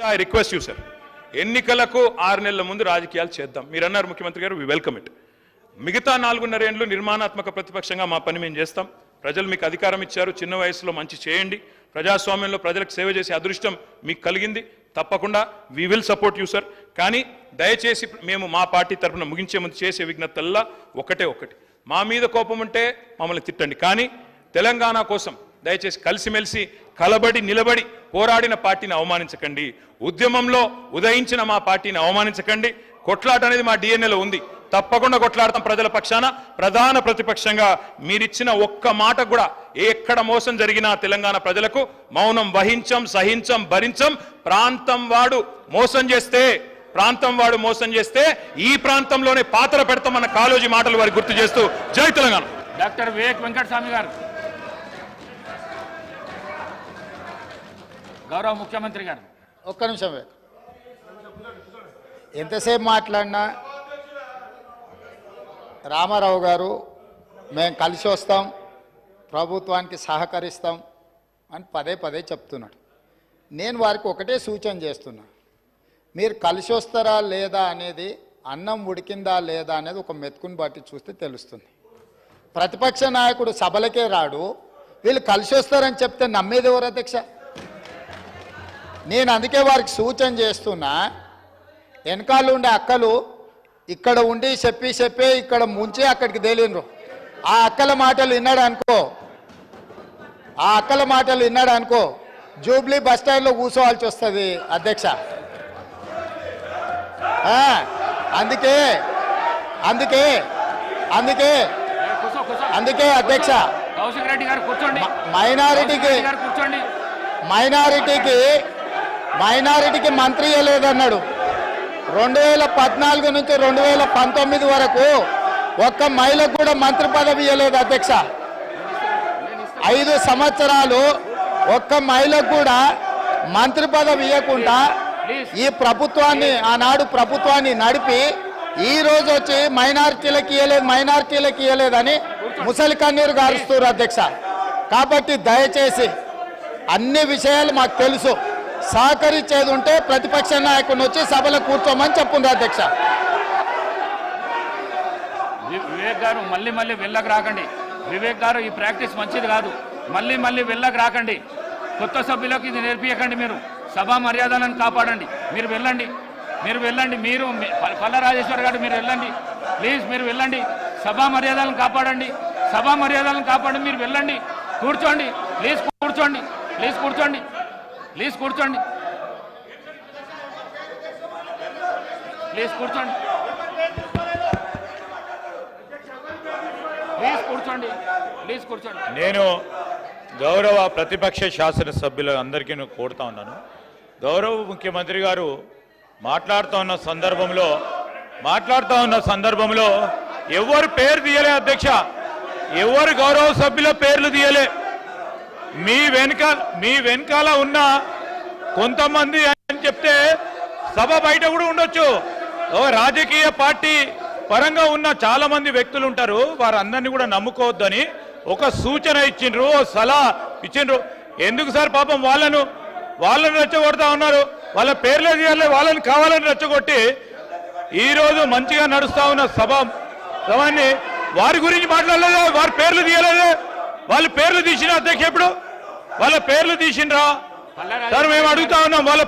I request you sir, ఎన్నికలకు 6 నెలల ముందు రాజకీయాలు చేద్దాం. మీరు అన్నారు ముఖ్యమంత్రి గారు, వి వెల్కమ్ ఇట్. మిగతా 4.5 ఏళ్ళు నిర్మాణాత్మక ప్రతిపక్షంగా మా పని మేము చేస్తాం. ప్రజలు మీకు అధికారం ఇచ్చారు, చిన్న వయసులో మంచి చేయండి. ప్రజాస్వామ్యంలో ప్రజలకు సేవ చేసే అదృష్టం మీకు కలిగింది. తప్పకుండా we will support you sir. కానీ దయచేసి మేము మా పార్టీ తరఫున ముగించే ముందు చేసే విజ్ఞప్తల్లా ఒకటి, మా మీద కోపం ఉంటే మమ్మల్ని తిట్టండి, కానీ తెలంగాణ కోసం దయచేసి కలిసిమెలిసి కలబడి నిలబడి పోరాడిన పార్టీని అవమానించకండి. ఉద్యమంలో ఉదయించిన మా పార్టీని అవమానించకండి. కొట్లాట అనేది మా డిఎన్ఏలో ఉంది, తప్పకుండా కొట్లాడతాం ప్రజల పక్షాన. ప్రధాన ప్రతిపక్షంగా మీరిచ్చిన ఒక్క మాట కూడా ఎక్కడ మోసం జరిగినా తెలంగాణ ప్రజలకు మౌనం వహించం, సహించం, భరించం. ప్రాంతం వాడు మోసం చేస్తే ఈ ప్రాంతంలోనే పాత్ర పెడతామన్న కాళోజీ మాటలు వారికి గుర్తు చేస్తూ జై తెలంగాణ. డాక్టర్ వివేక్ వెంకటస్వామి గారు. గౌరవ ముఖ్యమంత్రి గారు. ఒక్క నిమిషం, ఎంతసేపు మాట్లాడినా రామారావు గారు మేము కలిసి వస్తాం, ప్రభుత్వానికి సహకరిస్తాం అని పదే చెప్తున్నాడు. నేను వారికి ఒకటే సూచన చేస్తున్నా, మీరు కలిసి వస్తారా లేదా అనేది, అన్నం ఉడికిందా లేదా అనేది ఒక మెతుకుని బట్టి చూస్తే తెలుస్తుంది. ప్రతిపక్ష నాయకుడు సభలకే రాడు, వీళ్ళు కలిసి వస్తారని చెప్తే నమ్మేది ఎవరు అధ్యక్ష? నేను అందుకే వారికి సూచన చేస్తున్నా, వెనకాల ఉండే అక్కలు ఇక్కడ ఉండి చెప్పి ఇక్కడ ముంచి అక్కడికి తేలినరు. ఆ అక్కల మాటలు విన్నాడు అనుకో జూబ్లీ బస్ స్టాండ్లో కూర్చోవాల్సి వస్తుంది అధ్యక్ష. అందుకే అధ్యక్ష, మైనారిటీకి మంత్రి ఇవ్వలేదన్నాడు. 2014 నుంచి 2019 వరకు ఒక్క మహిళకు కూడా మంత్రి పదవి ఇవ్వలేదు అధ్యక్ష. 5 సంవత్సరాలు ఒక్క మహిళకు కూడా మంత్రి పదవి ఇవ్వకుండా ఈ ప్రభుత్వాన్ని, ఆనాడు ప్రభుత్వాన్ని నడిపి ఈ రోజు వచ్చి మైనారిటీలకు ఇవ్వలేదని ముసలి కన్నీరు గారుస్తారు అధ్యక్ష. కాబట్టి దయచేసి అన్ని విషయాలు మాకు తెలుసు, సహకరించేది ఉంటే ప్రతిపక్ష నాయకుడిని వచ్చి సభలో కూర్చోమని చెప్పుండ్రు అధ్యక్ష. వివేక్ గారు మళ్ళీ వెళ్ళకు రాకండి. వివేక్ గారు, ఈ ప్రాక్టీస్ మంచిది కాదు. మళ్ళీ వెళ్ళకు రాకండి. కొత్త సభ్యులకు ఇది నేర్పించకండి. మీరు సభా మర్యాదలను కాపాడండి. మీరు వెళ్ళండి. మీరు పల్ల రాజేశ్వర్ గారు మీరు వెళ్ళండి ప్లీజ్. మీరు వెళ్ళండి, సభా మర్యాదలను కాపాడండి. మీరు వెళ్ళండి. కూర్చోండి ప్లీజ్, కూర్చోండి. నేను గౌరవ ప్రతిపక్ష శాసనసభ్యులు అందరికీ కోరుతా ఉన్నాను, గౌరవ ముఖ్యమంత్రి గారు మాట్లాడుతూ ఉన్న సందర్భంలో ఎవరు పేరు తీయలే అధ్యక్ష, ఎవరు గౌరవ సభ్యుల పేర్లు తీయలే. మీ వెనకాల ఉన్న కొంతమంది అని చెప్తే సభ బయట కూడా ఉండొచ్చు. రాజకీయ పార్టీ పరంగా ఉన్న చాలా మంది వ్యక్తులు ఉంటారు, వారందరినీ కూడా నమ్ముకోవద్దని ఒక సూచన ఇచ్చిండ్రు, సలహా ఇచ్చిండ్రు. ఎందుకు సార్ పాపం వాళ్ళను రెచ్చగొడతా ఉన్నారు. వాళ్ళ పేర్లే తీయాలి, వాళ్ళని కావాలని రెచ్చగొట్టి ఈరోజు మంచిగా నడుస్తా ఉన్న సభని వారి గురించి మాట్లాడలేదు, వారి పేర్లు తీయలేదు. వాళ్ళ పేర్లు తీసిన అధ్యక్ష, ఎప్పుడు వాళ్ళ పేర్లు తీసిండ్రా సార్? మేము అడుగుతా ఉన్నాం, వాళ్ళ